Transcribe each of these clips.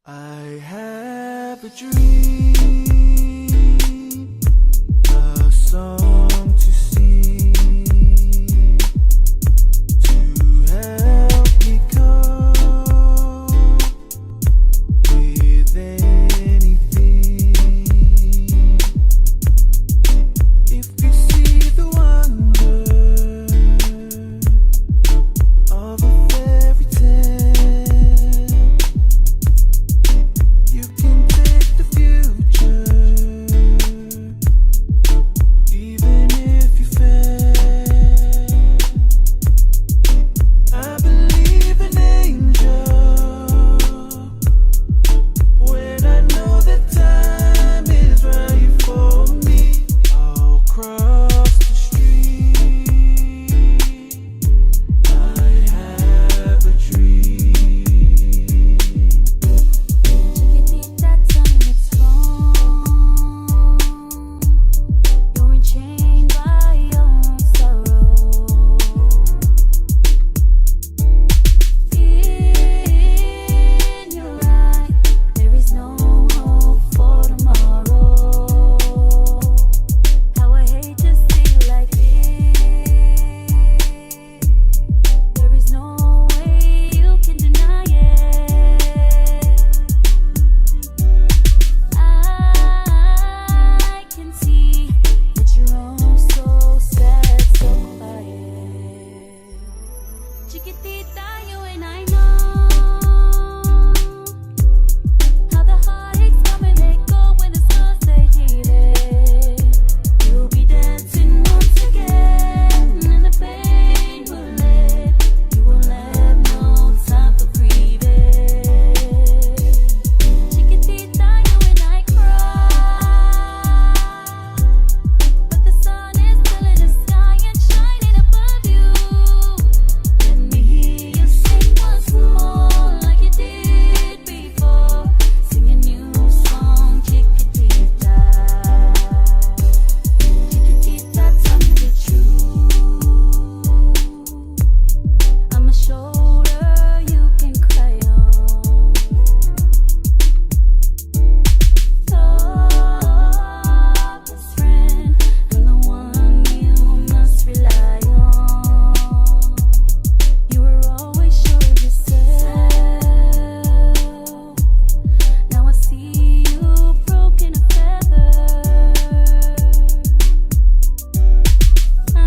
I have a dream, a song to sing, to help me cope with anything. If you see the wonder of a fairy tale, you can take the future, even if you fail. I believe in angels when I know that time is right for me. I'll cross the street. I have a dream. Chiquitita, tell me what's wrong. You're enchained by your own sorrow. In your eye, there is no hope for tomorrow. How I hate to see you like this. There is no way you can deny it. I can see that you're all so sad, so quiet. Chiquitita, you and I know how the heartaches come and they go when the sun stays heated. You'll be dancing once again, and the pain will let you will have no time for grieving. Chiquitita, you and I cry, but the sun is still in the sky and shining above you. Let me hear you sing once more like you did before. Sing a new song, Chiquitita. Chiquitita, tell me the truth. I'm a shoulder you can cry on. Toughest friend, I'm the one you must rely on. You were always sure of yourself. Now I see you broken a feather. I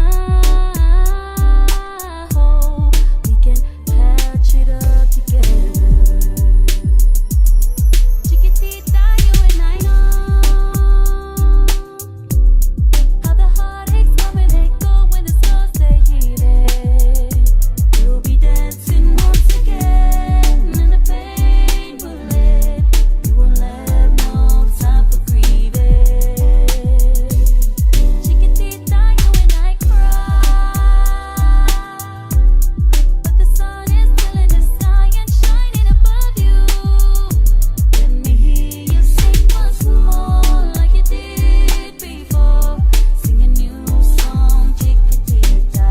hope we can patch it up together. Chiquitita, you and I know how the heartaches come and they go when the sun stays heated. You'll be dancing once again, and the pain will let you will have no time for grieving. Chiquitita, you and I cry, but the sun is still in the sky and shining above you. Let me hear you sing once more like you did before. Sing a new song, Chiquitita.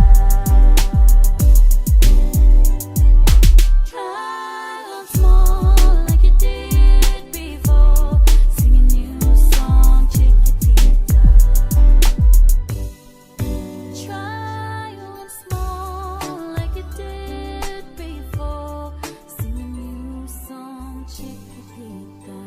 Try once more like you did before. Sing a new song, Chiquitita. Try once more like you did before. Sing a new song, Chiquitita.